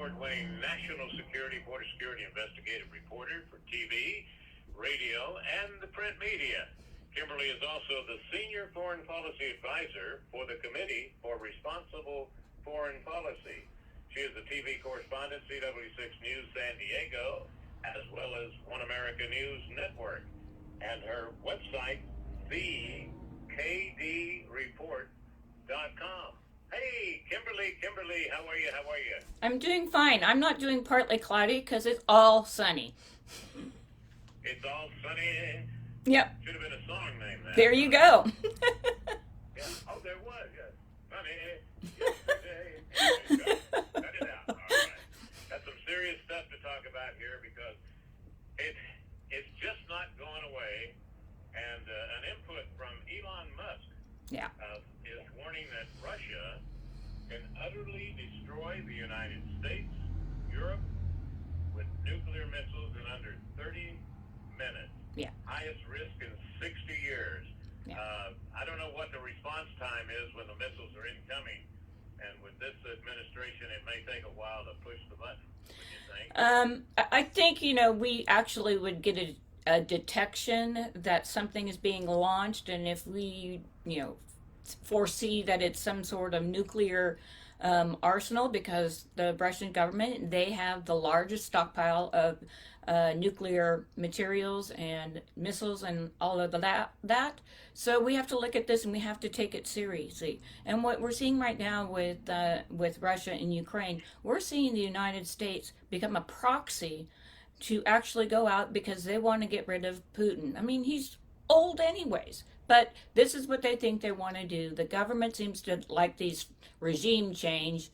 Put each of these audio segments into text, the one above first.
award-winning national security, border security investigative reporter for TV, radio, and the print media. Kimberly is also the Senior Foreign Policy Advisor for the Committee for Responsible Foreign Policy. She is the TV correspondent, CW6 News San Diego, as well as One America News Network. And her website, thekdreport.com. Hey, Kimberly, how are you? I'm doing fine. I'm not doing partly cloudy because it's all sunny. It's all sunny. Yep. Should have been a song name that. There you go. Yeah. Oh, there was. Yeah. Sunny. Yesterday. There you go. Cut it out. All right. That's some serious stuff to talk about here because it's just not going away. And an input from Elon Musk is warning that Russia can utterly destroy the United States, Europe, with nuclear missiles in under 30 minutes. Yeah. Highest risk in 60 years. Yeah. I don't know what the response time is when the missiles are incoming. And with this administration, it may take a while to push the button. What do you think? I think, we actually would get a detection that something is being launched, and if we, foresee that it's some sort of nuclear arsenal, because the Russian government, they have the largest stockpile of nuclear materials and missiles and all of that. So we have to look at this and we have to take it seriously. And what we're seeing right now with Russia and Ukraine, we're seeing the United States become a proxy to actually go out because they want to get rid of Putin. I mean, he's old anyways, but this is what they think they want to do. The government seems to like these regime change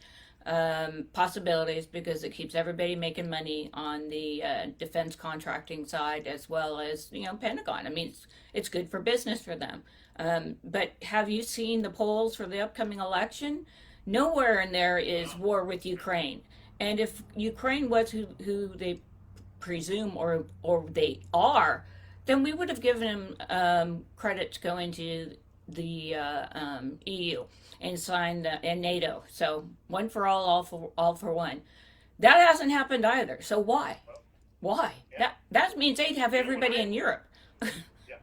possibilities because it keeps everybody making money on the defense contracting side as well as, Pentagon. I mean, it's good for business for them. But have you seen the polls for the upcoming election? Nowhere in there is war with Ukraine. And if Ukraine was who they presume or they are, then we would have given them credit to go into the EU and sign and NATO. So one for all for one. That hasn't happened either. So why? Why? Yeah. That means they'd have everybody in Europe. Yeah.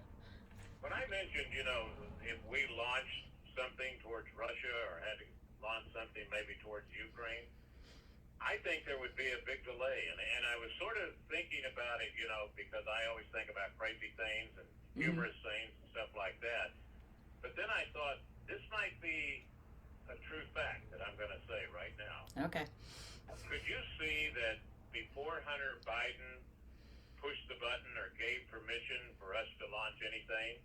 When I mentioned, if we launched something towards Russia or had to launch something maybe towards Ukraine, I think there would be a big delay. And I was sort of thinking about it, because I always think about crazy things and humorous things and stuff like that. But then I thought, this might be a true fact that I'm going to say right now. Okay. Could you see that before Hunter Biden pushed the button or gave permission for us to launch anything,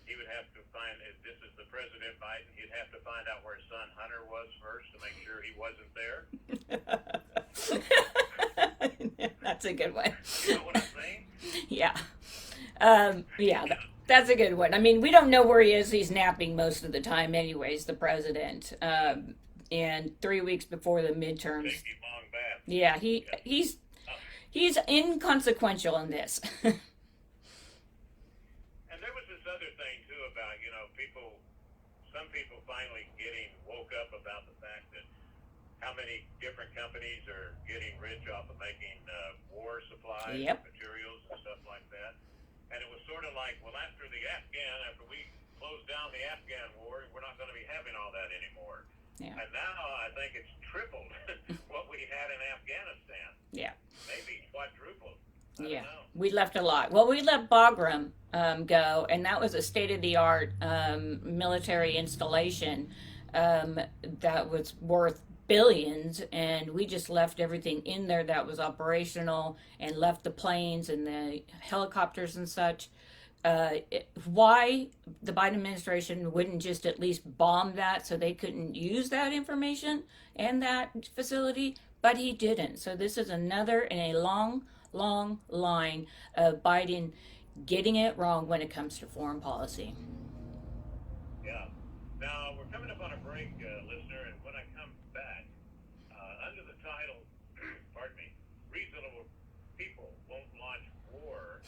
he would have to find, if this is the President Biden, he'd have to find out where his son Hunter was first to make sure he wasn't there? That's a good one. You know what I'm saying? Yeah. That's a good one. I mean, we don't know where he is. He's napping most of the time anyways, the president. And 3 weeks before the midterms. Big, long bath. Yeah, he's inconsequential in this. And there was this other thing, too, about, some people finally getting woke up about the fact that how many different companies are getting rich off of making war supplies, materials, and stuff like that. And it was sort of like, well, after we close down the Afghan war, we're not going to be having all that anymore. Yeah. And now I think it's tripled what we had in Afghanistan. Yeah. Maybe quadrupled. I Yeah. don't know. We left a lot. Well, we let Bagram go, and that was a state-of-the-art military installation that was worth billions, and we just left everything in there that was operational and left the planes and the helicopters and such. Why the Biden administration wouldn't just at least bomb that so they couldn't use that information and that facility, but he didn't. So this is another in a long line of Biden getting it wrong when it comes to foreign policy. Yeah. Now, we're coming up on a break, listener, and when I come back, under the title, pardon me, Reasonable People Won't Launch War,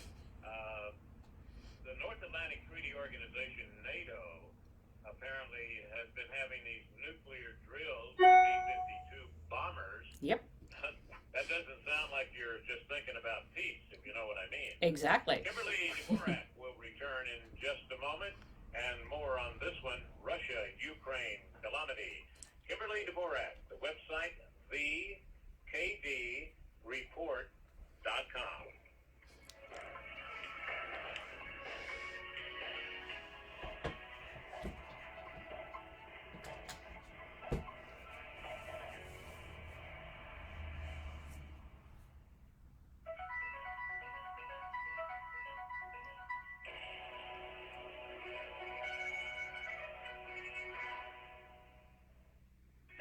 the North Atlantic Treaty Organization, NATO, apparently has been having these nuclear drills with B-52 bombers. Yep. doesn't sound like you're just thinking about peace, if you know what I mean. Exactly. Kimberly Dvorak will return in just a moment, and more on this one, Russia, Ukraine, calamity. Kimberly Dvorak, the website, thekdreport.com.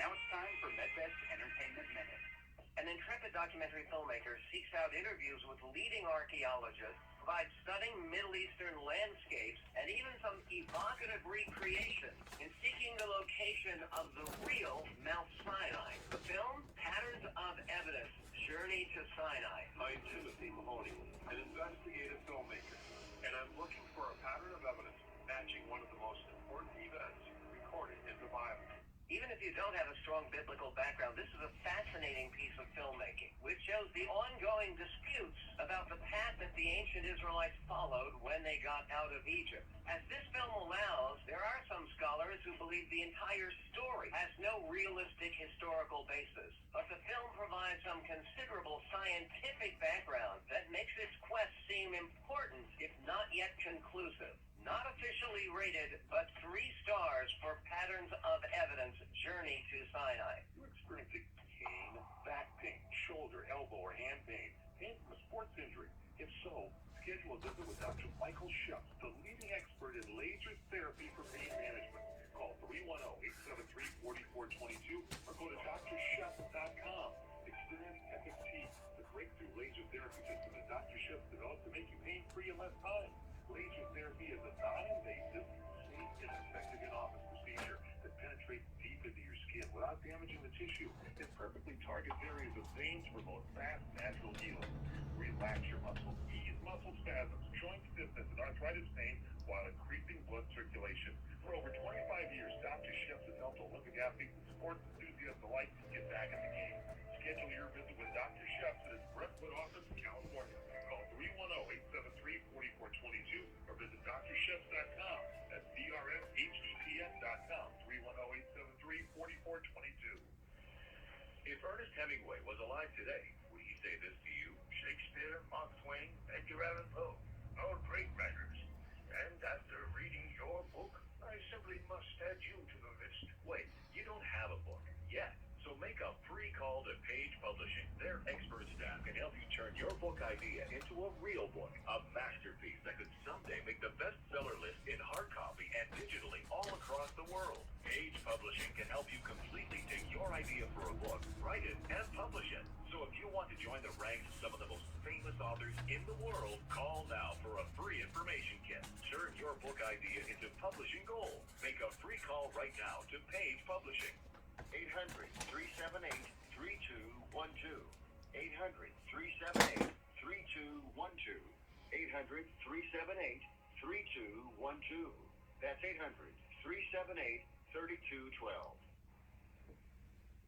Now it's time for MedVet's Entertainment Minute. An intrepid documentary filmmaker seeks out interviews with leading archaeologists, provides stunning Middle Eastern landscapes, and even some evocative recreations in seeking the location of the real Mount Sinai. The film, Patterns of Evidence, Journey to Sinai. I'm Timothy Mahoney, an investigative filmmaker, and I'm looking for a pattern of evidence matching one of the most important events recorded in the Bible. Even if you don't have a strong biblical background, this is a fascinating piece of filmmaking, which shows the ongoing disputes about the path that the ancient Israelites followed when they got out of Egypt. As this film allows, there are some scholars who believe the entire story has no realistic historical basis. But the film provides some considerable scientific background that makes its quest seem important, if not yet conclusive. Not officially rated, but 3 stars for Patterns of Evidence, Journey to Sinai. You're experiencing pain, back pain, shoulder, elbow, or hand pain, pain from a sports injury. If so, schedule a visit with Dr. Michael Schupp, the leading expert in laser therapy for pain management. Call 310-873-4422 or go to drschupp.com. Experience FFT, the breakthrough laser therapy system that Dr. Schupp developed to make you pain-free in less time. Laser therapy is a non-invasive, safe, and effective in-office procedure that penetrates deep into your skin without damaging the tissue. It perfectly targets areas of veins to promote fast, natural healing. Relax your muscles, ease muscle spasms, joint stiffness, and arthritis pain while increasing blood circulation. For over 25 years, Dr. Schupp has helped Olympic athletes and sports enthusiasts alike get back in the game. Schedule your visit with Dr. Schupp at his Brentwood office in California. Call 310-873-4422 or visit drschupp.com. That's drshepps.com. 310-873-4422. If Ernest Hemingway was alive today, would he say this to you? Shakespeare, Mark Twain, Edgar Allan Poe, all great writers. And after reading your book, I simply must add you to the list. Wait, you don't have a book yet. So make a free call to Page Publishing. Their expert staff can help you turn your book idea into a real book, a masterpiece that could someday make the bestseller list in hard copy and digitally all across the world. Page Publishing can help you completely take your idea for a book, write it, and publish it. So if you want to join the ranks of some of the most famous authors in the world, call now for a free information kit. Turn your book idea into publishing gold. Make a free call right now to Page Publishing. 800-378-3212. 800-378-3212. 800-378-3212. That's 800-378-3212.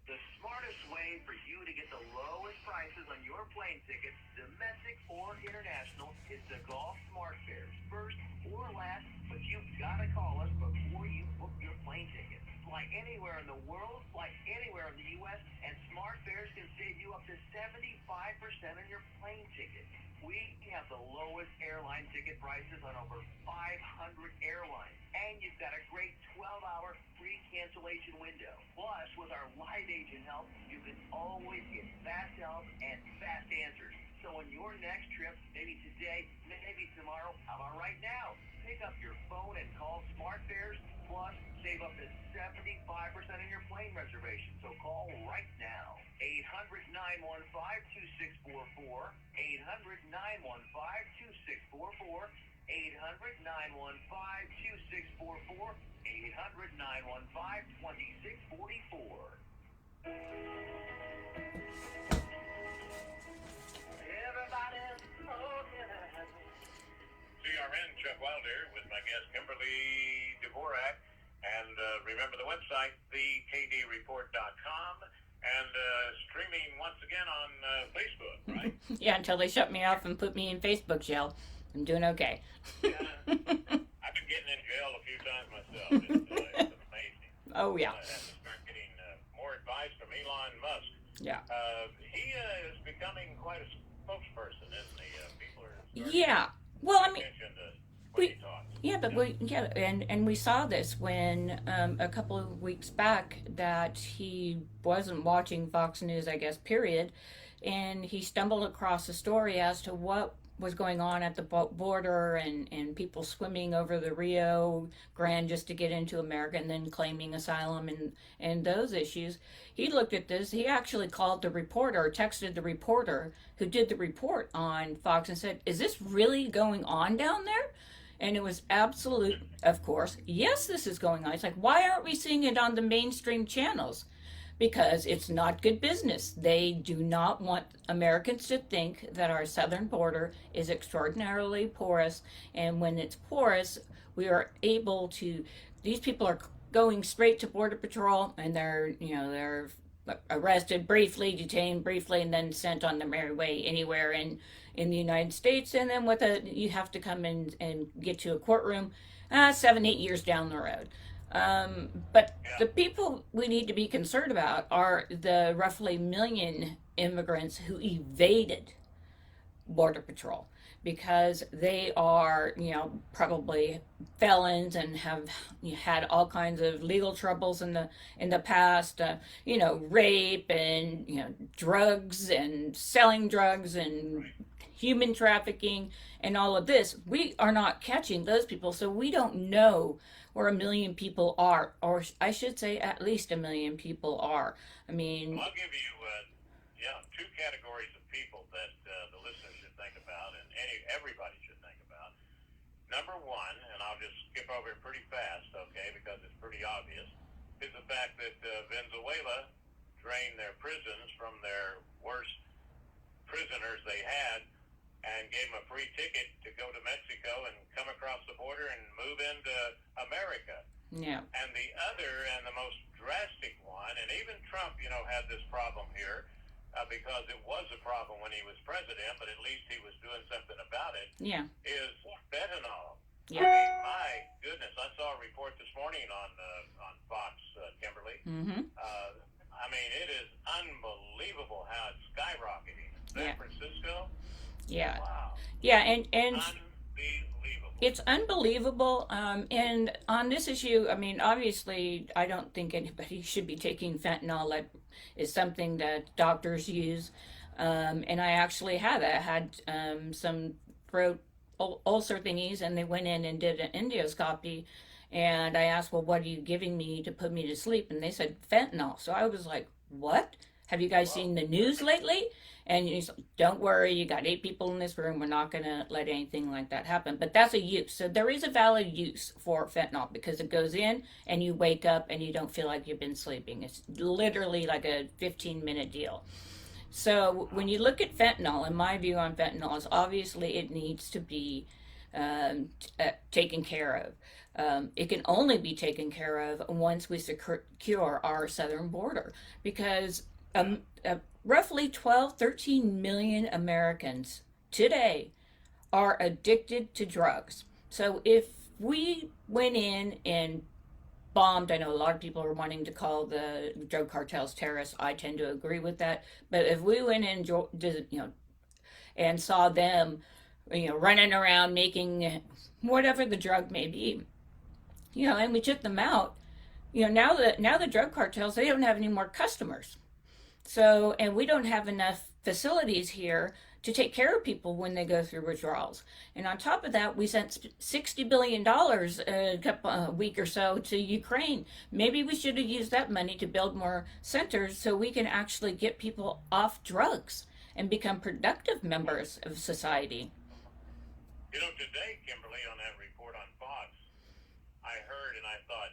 The smartest way for you to get the lowest prices on your plane tickets, domestic or international, is the Golf Smart Fares. First or last, but you've got to call us before you book your plane ticket. Fly anywhere in the world, fly anywhere in the U.S., and Smart Fares can save you up to 75% on your plane ticket. We have the lowest airline ticket prices on over 500 airlines, and you've got a great 12-hour free cancellation window. Plus, with our live agent help, you can always get fast help and fast answers. So on your next trip, maybe today, maybe tomorrow, how about right now? Pick up your phone and call Smart Fares, plus save up to 75% on your plane reservation. So call right now. 800-915-2644. 800-915-2644. 800-915-2644. 800-915-2644. Everybody's looking at me. CRN Chuck Wilder with my guest Kimberly Dvorak. And remember the website, thekdreport.com. And streaming once again. can on Facebook, right? Yeah, until they shut me off and put me in Facebook jail. I'm doing okay. Yeah. I've been getting in jail a few times myself. It's amazing. Oh, yeah. I have to start getting more advice from Elon Musk. Yeah. He is becoming quite a spokesperson, isn't he? People are starting Yeah. Well, I to pay mean, attention to what he talks. yeah, but and we saw this when a couple of weeks back that he wasn't watching Fox News, I guess, period, and he stumbled across a story as to what was going on at the border and people swimming over the Rio Grande just to get into America and then claiming asylum and those issues. He looked at this. He actually called the reporter, texted the reporter who did the report on Fox and said, "Is this really going on down there?" And it was absolute, of course, yes, this is going on. It's like, why aren't we seeing it on the mainstream channels? Because it's not good business. They do not want Americans to think that our southern border is extraordinarily porous. And when it's porous, we are able to, these people are going straight to Border Patrol and they're arrested briefly, detained briefly, and then sent on their merry way anywhere in the United States. And then you have to come in and get to a courtroom 7-8 years down the road. But the people we need to be concerned about are the roughly 1 million immigrants who evaded Border Patrol because they are, probably felons and have had all kinds of legal troubles in the past, rape and drugs and selling drugs and human trafficking and all of this. We are not catching those people, so we don't know where 1 million people are, or I should say at least 1 million people are. I mean, I'll give you, two categories of people that the listeners should think about, and everybody should think about. Number one, and I'll just skip over it pretty fast, okay, because it's pretty obvious, is the fact that Venezuela drained their prisons from their worst prisoners they had and gave them a free ticket to go to Mexico and come across the border and move into America. yeah, And the other and the most drastic one, and even Trump, had this problem here because it was a problem when he was president, but at least he was doing something about it, yeah, is fentanyl. yeah. I mean, my goodness, I saw a report this morning on Fox, Kimberly. Mm-hmm. I mean, it is unbelievable how it's skyrocketing. San Yeah. Francisco, Yeah, wow, yeah, and unbelievable. it's unbelievable. And on this issue, I mean, obviously, I don't think anybody should be taking fentanyl. That is something that doctors use. And I actually had some throat ulcer thingies, and they went in and did an endoscopy. And I asked, well, what are you giving me to put me to sleep? And they said fentanyl. So I was like, what? Have you guys seen the news lately? And he's like, don't worry, you got 8 people in this room. We're not going to let anything like that happen. But that's a use. So there is a valid use for fentanyl because it goes in and you wake up and you don't feel like you've been sleeping. It's literally like a 15-minute deal. So when you look at fentanyl, and my view on fentanyl is obviously it needs to be taken care of. It can only be taken care of once we secure our southern border because roughly 13 million Americans today are addicted to drugs. So if we went in and bombed, I know a lot of people are wanting to call the drug cartels terrorists. I tend to agree with that. But if we went in and saw them, running around making whatever the drug may be, and we took them out, now the drug cartels, they don't have any more customers. So, and we don't have enough facilities here to take care of people when they go through withdrawals. And on top of that, we sent $60 billion a week or so to Ukraine. Maybe we should have used that money to build more centers so we can actually get people off drugs and become productive members of society. Today, Kimberly, on that report on Fox, I heard and I thought,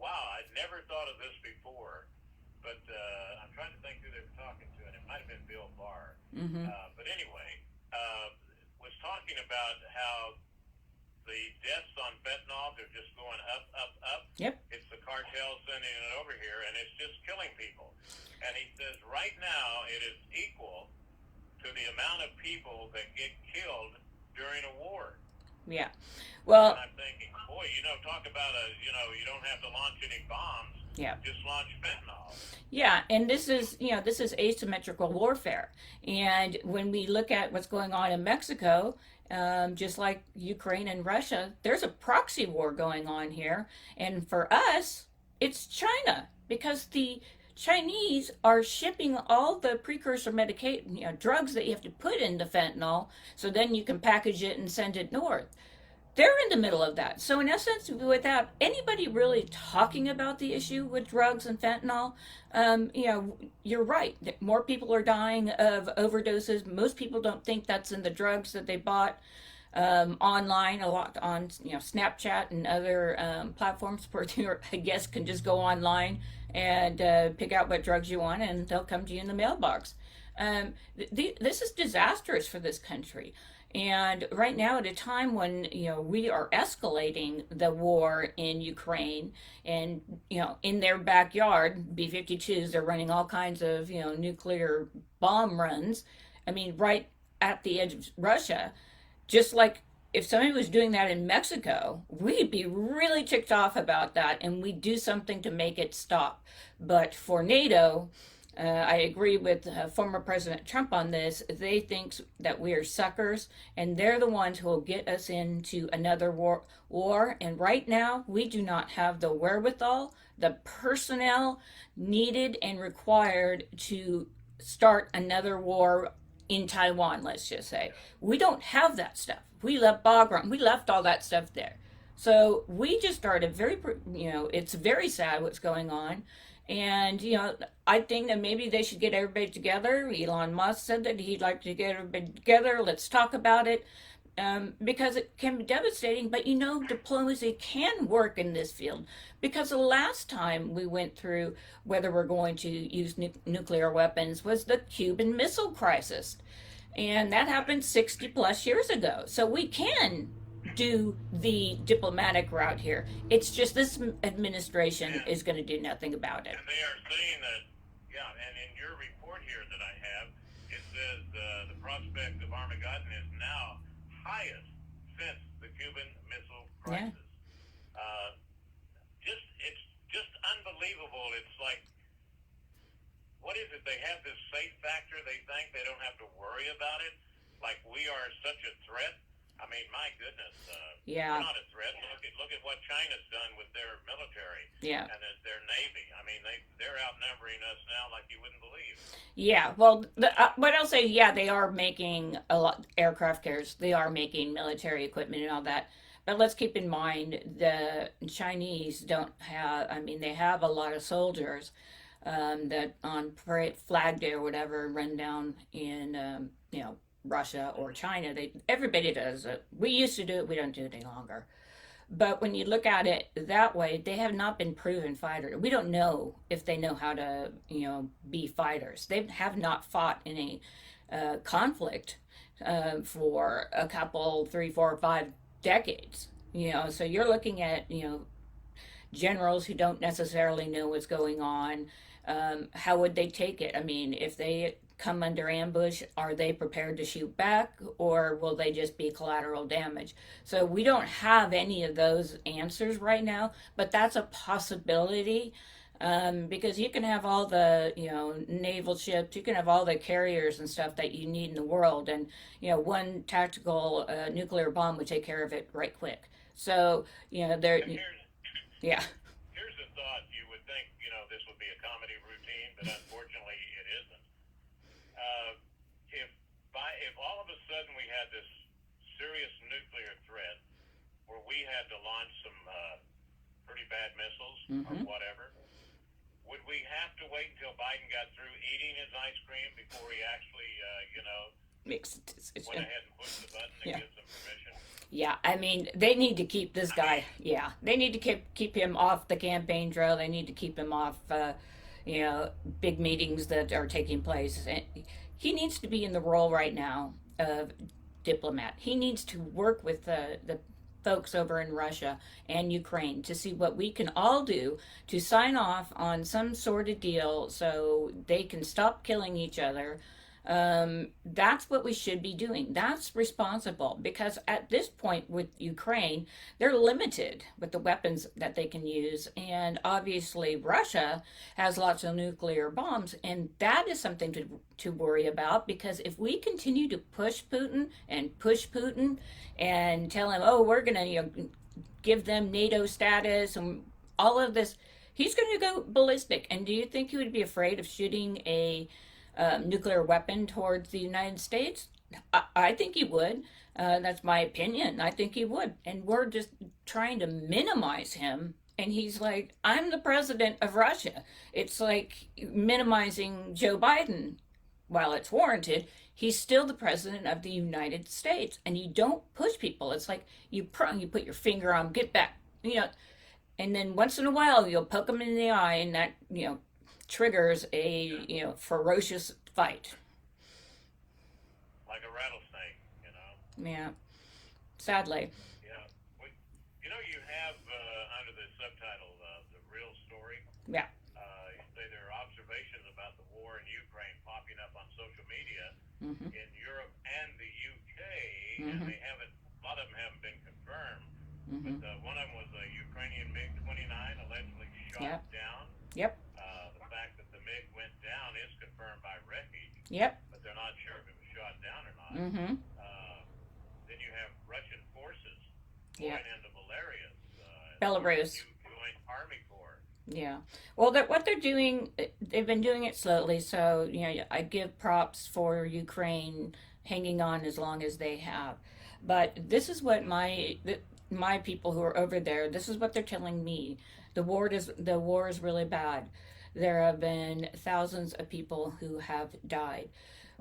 wow, I'd never thought of this before. But I'm trying to think who they were talking to, and it might have been Bill Barr. Mm-hmm. But anyway, was talking about how the deaths on fentanyl, they're just going up, up, up. Yep. It's the cartel sending it over here, and it's just killing people. And he says right now it is equal to the amount of people that get killed during a war. Yeah. Well, And I'm thinking, boy, talk about you don't have to launch any bombs. yeah. Just launch fentanyl. Yeah, and this is asymmetrical warfare. And when we look at what's going on in Mexico, just like Ukraine and Russia, there's a proxy war going on here. And for us, it's China, because the Chinese are shipping all the precursor drugs that you have to put in the fentanyl, so then you can package it and send it north. They're in the middle of that. So in essence, without anybody really talking about the issue with drugs and fentanyl, you're right. More people are dying of overdoses. Most people don't think that's in the drugs that they bought online, a lot on Snapchat and other platforms where you, I guess, can just go online and pick out what drugs you want, and they'll come to you in the mailbox. This is disastrous for this country. And right now, at a time when we are escalating the war in Ukraine, and in their backyard, B-52s, they're running all kinds of nuclear bomb runs. I mean, right at the edge of Russia. Just like if somebody was doing that in Mexico, we'd be really ticked off about that, and we'd do something to make it stop. But for NATO, I agree with former President Trump on this. They think that we are suckers, and they're the ones who will get us into another war. And right now, we do not have the wherewithal, the personnel needed and required to start another war in Taiwan, let's just say. We don't have that stuff. We left Bagram. We left all that stuff there. So we just started it's very sad what's going on. And, I think that maybe they should get everybody together. Elon Musk said that he'd like to get everybody together. Let's talk about it. Because it can be devastating, but diplomacy can work in this field. Because the last time we went through whether we're going to use nuclear weapons was the Cuban Missile Crisis. And that happened 60 plus years ago. So we can do the diplomatic route here. It's just this administration is going to do nothing about it. And they are saying that, and in your report here that I have, it says the prospect of Armageddon is now highest since the Cuban Missile Crisis. Yeah. It's just unbelievable. It's like, what is it? They have this safe factor. They think they don't have to worry about it. Like we are such a threat. I mean, my goodness. We're not a threat. Look at what China's done with their military and their navy. I mean, they're outnumbering us now like you wouldn't believe. Yeah, well, but I'll say, they are making a lot aircraft carriers. They are making military equipment and all that. But let's keep in mind the Chinese don't have. I mean, they have a lot of soldiers that on Flag Day or whatever run down in Russia or China. Everybody does it. We used to do it. We don't do it any longer. But when you look at it that way, they have not been proven fighters. We don't know if they know how to, be fighters. They have not fought in a conflict for a couple, 3, 4, 5 decades. So you're looking at, generals who don't necessarily know what's going on. How would they take it? I mean, if they come under ambush, are they prepared to shoot back, or will they just be collateral damage? So we don't have any of those answers right now, but that's a possibility, because you can have all the naval ships, you can have all the carriers and stuff that you need in the world, and one tactical nuclear bomb would take care of it right quick. So there. Yeah. Here's a thought. You would think this would be a comedy routine, but unfortunately it isn't. If all of a sudden we had this serious nuclear threat where we had to launch some pretty bad missiles or whatever, would we have to wait until Biden got through eating his ice cream before he actually, Makes a decision. went ahead and pushed the button and gives them permission? Yeah, I mean, they need to keep this guy. Yeah, they need to keep him off the campaign trail. They need to keep him off, big meetings that are taking place. And he needs to be in the role right now of diplomat. He needs to work with the folks over in Russia and Ukraine to see what we can all do to sign off on some sort of deal so they can stop killing each other. That's what we should be doing. That's responsible, because at this point with Ukraine, they're limited with the weapons that they can use. And obviously, Russia has lots of nuclear bombs. And that is something to worry about, because if we continue to push Putin and tell him, oh, we're going to give them NATO status and all of this, he's going to go ballistic. And do you think he would be afraid of shooting a nuclear weapon towards the United States? I think he would. That's my opinion. I think he would. And we're just trying to minimize him. And he's like, I'm the president of Russia. It's like minimizing Joe Biden. While it's warranted, he's still the president of the United States. And you don't push people. It's like you put your finger on, get back, and then once in a while you'll poke them in the eye, and that, triggers a ferocious fight. Like a rattlesnake, Yeah, sadly. Yeah. Well, you have under the subtitle the real story. Yeah. You say there are observations about the war in Ukraine popping up on social media Mm-hmm. in Europe and the UK, Mm-hmm. and a lot of them haven't been confirmed. Mm-hmm. But one of them was a Ukrainian MiG-29 allegedly shot down. Yep. The fact that the MiG went down is confirmed by Refuge, Yep. but they're not sure if it was shot down or not. Mm-hmm. Then you have Russian forces Yeah. going into Belarus. Belarus. Joint Army Corps. Yeah. Well, what they're doing, they've been doing it slowly. So, I give props for Ukraine hanging on as long as they have. But this is what my people who are over there, this is what they're telling me. The war is really bad. There have been thousands of people who have died.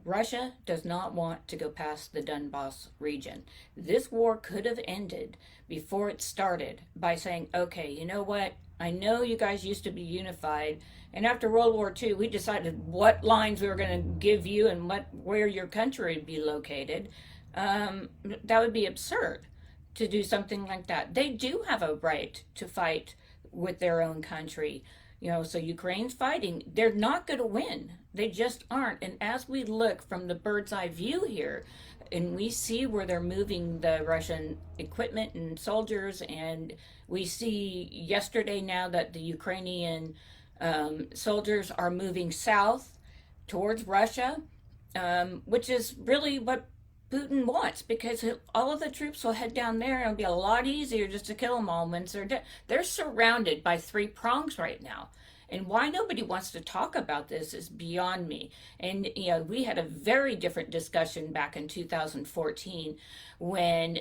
Russia does not want to go past the Donbass region. This war could have ended before it started by saying, okay, you know what? I know you guys used to be unified, and after World War II, we decided what lines we were going to give you and where your country would be located. That would be absurd to do something like that. They do have a right to fight with their own country. So Ukraine's fighting. They're not going to win. They just aren't. And as we look from the bird's eye view here, and we see where they're moving the Russian equipment and soldiers, and we see yesterday now that the Ukrainian soldiers are moving south towards Russia, which is really what Putin wants, because all of the troops will head down there, and it'll be a lot easier just to kill them all once they're dead. They're surrounded by three prongs right now. And why nobody wants to talk about this is beyond me. And, we had a very different discussion back in 2014 when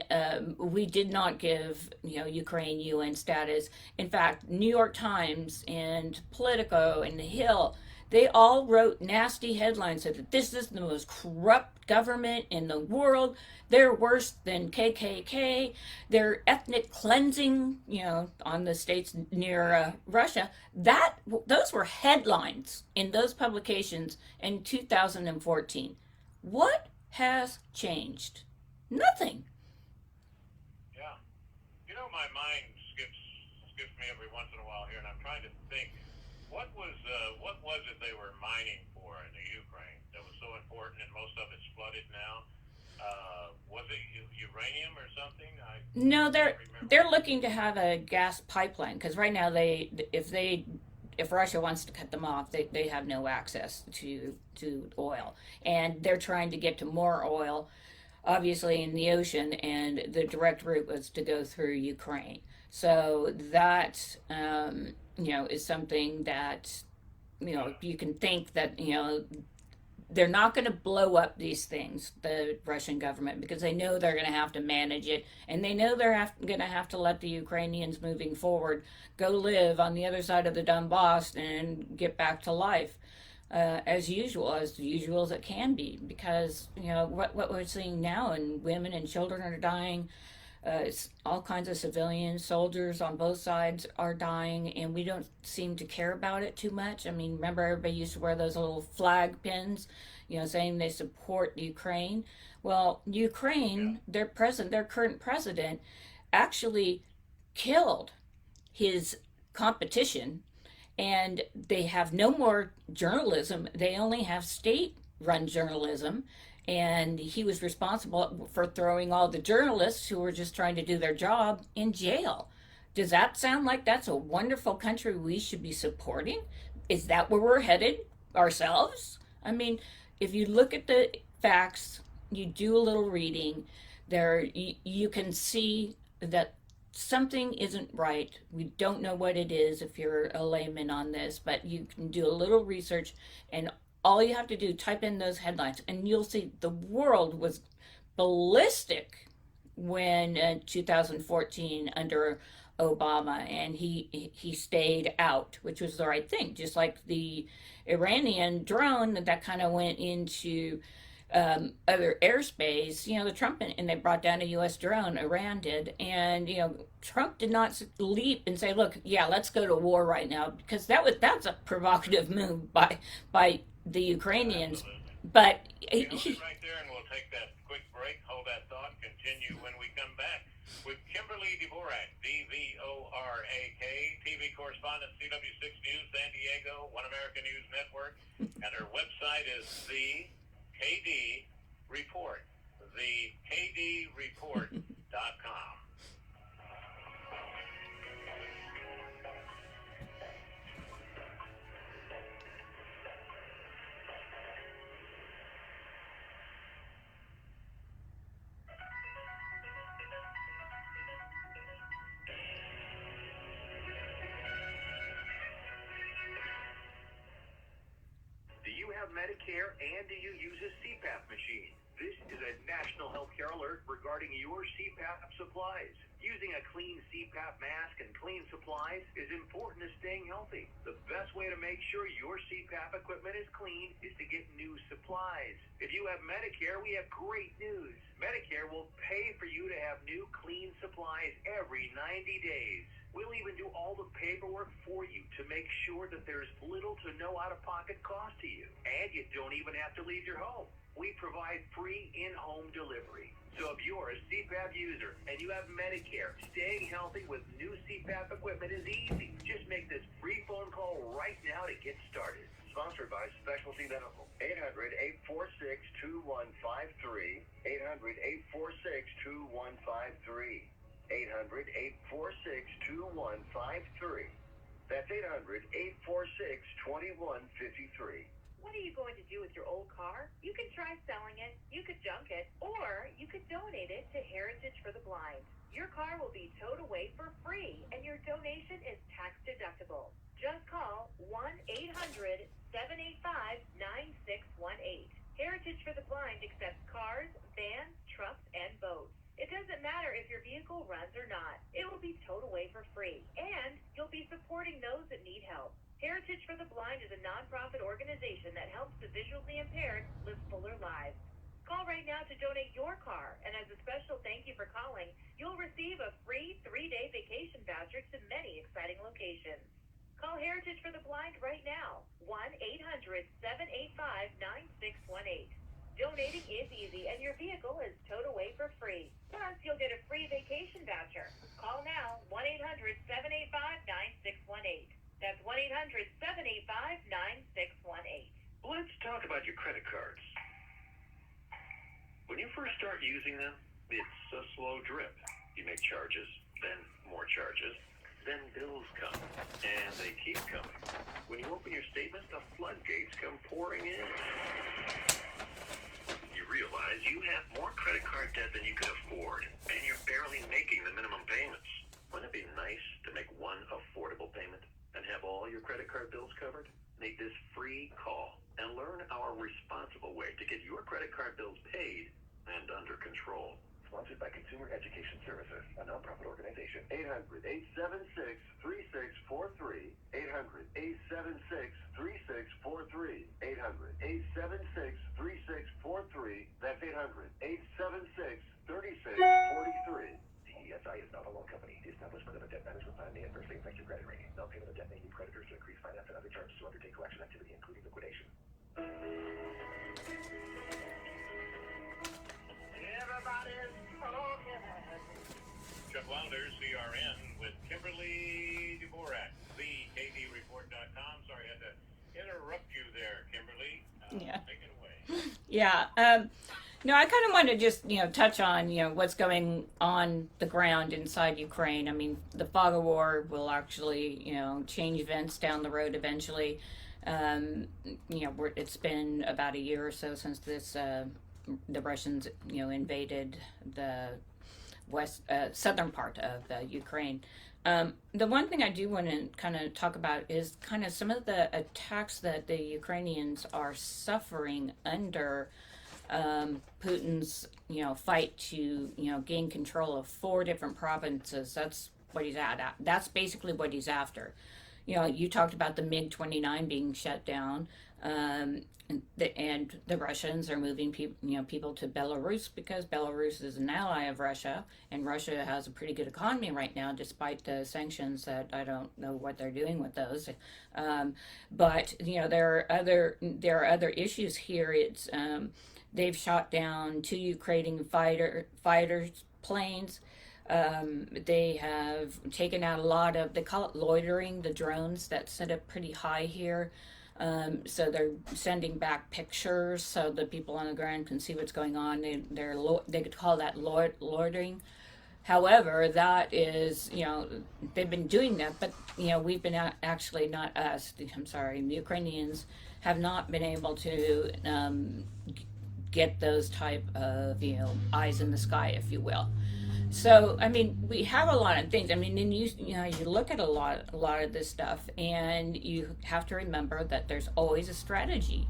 we did not give, Ukraine UN status. In fact, New York Times and Politico and The Hill, they all wrote nasty headlines that this is the most corrupt government in the world. They're worse than KKK. They're ethnic cleansing, on the states near Russia. Those were headlines in those publications in 2014. What has changed? Nothing. Yeah. My mind skips me every once in a while here, and I'm trying to think. What was it they were mining for in the Ukraine that was so important, and most of it's flooded now? Was it uranium or something? No, they're looking to have a gas pipeline, because right now if Russia wants to cut them off, they have no access to oil, and they're trying to get to more oil, obviously in the ocean, and the direct route was to go through Ukraine. So that is something that you can think that they're not going to blow up these things, the Russian government, because they know they're going to have to manage it, and they know they're going to have to let the Ukrainians moving forward go live on the other side of the Donbass and get back to life as usual as it can be, because what we're seeing now, and women and children are dying. All kinds of civilians, soldiers on both sides are dying, and we don't seem to care about it too much. I mean, remember everybody used to wear those little flag pins, saying they support Ukraine. Well, Ukraine, their current president, actually killed his competition, and they have no more journalism. They only have state run journalism. And he was responsible for throwing all the journalists who were just trying to do their job in jail. Does that sound like that's a wonderful country we should be supporting? Is that where we're headed ourselves? I mean, if you look at the facts, you do a little reading, you can see that something isn't right. We don't know what it is if you're a layman on this, but you can do a little research, and all you have to do, type in those headlines, and you'll see the world was ballistic when 2014 under Obama, and he stayed out, which was the right thing. Just like the Iranian drone that kind of went into other airspace, the Trump, and they brought down a U.S. drone, Iran did, and Trump did not leap and say, "Look, yeah, let's go to war right now," because that's a provocative move by the Ukrainians. Absolutely. But Hey, hold it right there, and we'll take that quick break. Hold that thought. Continue when we come back with Kimberly Dvorak, Dvorak, TV correspondent, CW6 News, San Diego, One America News Network, and her website is the KD Report, thekdreport.com. Do you have Medicare and do you use a CPAP machine? This is a national healthcare alert regarding your CPAP supplies. Using a clean CPAP mask and clean supplies is important to staying healthy. The best way to make sure your CPAP equipment is clean is to get new supplies. If you have Medicare, we have great news. Medicare will pay for you to have new clean supplies every 90 days. We'll even do all the paperwork for you to make sure that there's little to no out-of-pocket cost to you. And you don't even have to leave your home. We provide free in-home delivery. So if you're a CPAP user and you have Medicare, staying healthy with new CPAP equipment is easy. Just make this free phone call right now to get started. Sponsored by Specialty Medical. 800-846-2153. 800-846-2153. 800-846-2153. That's 800-846-2153. What are you going to do with your old car? You could try selling it, you could junk it, or you could donate it to Heritage for the Blind. Your car will be towed away for free, and your donation is tax deductible. Just call 1-800-785-9618. Heritage for the Blind accepts cars, vans, trucks, and boats. It doesn't matter if your vehicle runs or not. It will be towed away for free, and you'll be supporting those that need help. Heritage for the Blind is a nonprofit organization that helps the visually impaired live fuller lives. Call right now to donate your car, and as a special thank you for calling, you'll receive a free 3-day vacation voucher to many exciting locations. Call Heritage for the Blind right now, 1-800-785-9618. Donating is easy, and your vehicle is towed away for free. Plus, you'll get a free vacation voucher. Call now, 1-800-785-9618. That's 1-800-785-9618. Let's talk about your credit cards. When you first start using them, it's a slow drip. You make charges, then more charges, then bills come, and they keep coming. When you open your statement, the floodgates come pouring in. You realize you have more credit card debt than you can afford, and you're barely making the minimum payments. Wouldn't it be nice to make one affordable payment and have all your credit card bills covered? Make this free call and learn our responsible way to get your credit card bills paid and under control. Sponsored by Consumer Education Services, a nonprofit organization. 800-876-3643. 800-876-3643. 800-876-3643. That's 800-876-3643. DESI is not a loan company. The establishment of a debt management plan may adversely affect your credit rating. Non-payment of debt may lead creditors to increase finance and other terms to undertake collection activity, including liquidation. Everybody's talking. Chuck Wilding Yeah. No, I kind of want to just, touch on, what's going on the ground inside Ukraine. I mean, the fog of war will actually, change events down the road eventually. Um, it's been about a year or so since the Russians, invaded the southern part of Ukraine. The one thing I do want to kind of talk about is kind of some of the attacks that the Ukrainians are suffering under Putin's, fight to, gain control of 4 different provinces. That's what he's at. That's basically what he's after. You talked about the MiG-29 being shut down, and the Russians are moving people to Belarus because Belarus is an ally of Russia, and Russia has a pretty good economy right now, despite the sanctions that I don't know what they're doing with those. But there are other issues here. They've shot down 2 Ukrainian fighters planes. They have taken out a lot of, they call it loitering, the drones that set up pretty high here. So they're sending back pictures so the people on the ground can see what's going on. They could call that loitering. However, that is, they've been doing that, but, we've been actually, not us, I'm sorry, the Ukrainians have not been able to get those type of, eyes in the sky, if you will. So, I mean, we have a lot of things. I mean, and you look at a lot of this stuff, and you have to remember that there's always a strategy.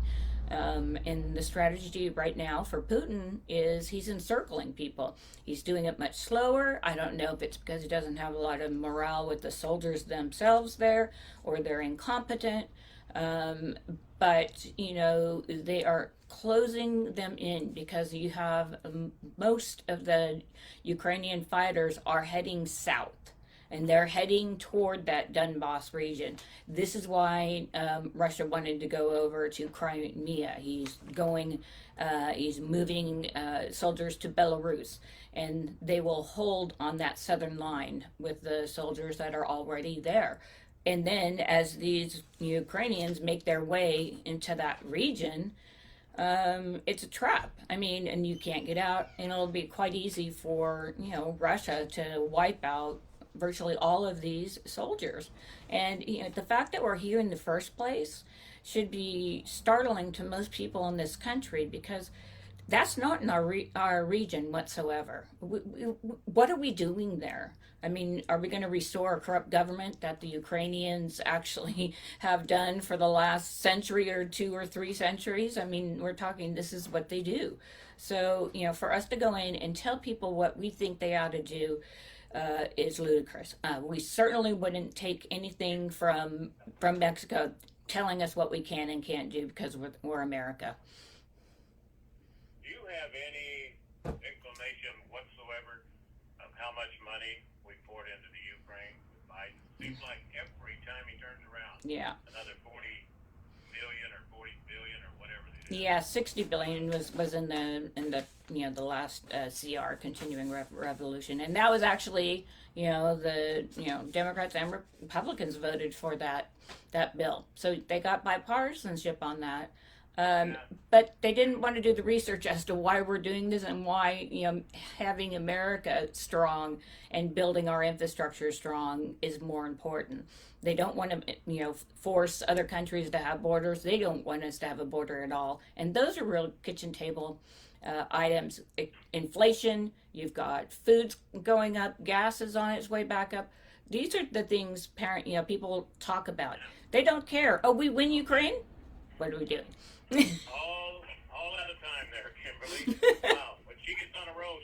And the strategy right now for Putin is he's encircling people. He's doing it much slower. I don't know if it's because he doesn't have a lot of morale with the soldiers themselves there, or they're incompetent. But they are closing them in because you have most of the Ukrainian fighters are heading south, and they're heading toward that Donbass region. This is why Russia wanted to go over to Crimea. He's moving soldiers to Belarus, and they will hold on that southern line with the soldiers that are already there. And then as these Ukrainians make their way into that region, it's a trap. I mean, and you can't get out, and it'll be quite easy for, Russia to wipe out virtually all of these soldiers. And, the fact that we're here in the first place should be startling to most people in this country, because that's not in our region whatsoever. What are we doing there? I mean, are we going to restore a corrupt government that the Ukrainians actually have done for the last century or 2 or 3 centuries? I mean, we're talking, this is what they do. So, for us to go in and tell people what we think they ought to do is ludicrous. We certainly wouldn't take anything from Mexico telling us what we can and can't do, because we're America. Do you have any inclination whatsoever of how much money we poured into the Ukraine with Biden? Seems like every time he turns around, Yeah. another 40 million or 40 billion or whatever it is. Yeah, 60 billion was in the last CR, continuing revolution, and that was actually the Democrats and Republicans voted for that bill, so they got bipartisanship on that. But they didn't want to do the research as to why we're doing this, and why having America strong and building our infrastructure strong is more important. They don't want to force other countries to have borders. They don't want us to have a border at all. And those are real kitchen table items. Inflation, you've got foods going up, gas is on its way back up. These are the things people talk about. They don't care. Oh, we win Ukraine? What are we doing? all at a time there, Kimberly. Wow. When she gets on a roll,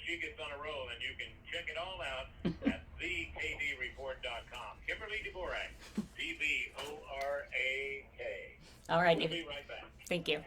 and you can check it all out at thekdreport.com. Kimberly Dvorak, D-V-O-R-A-K. All right. We'll be right back. Thank you.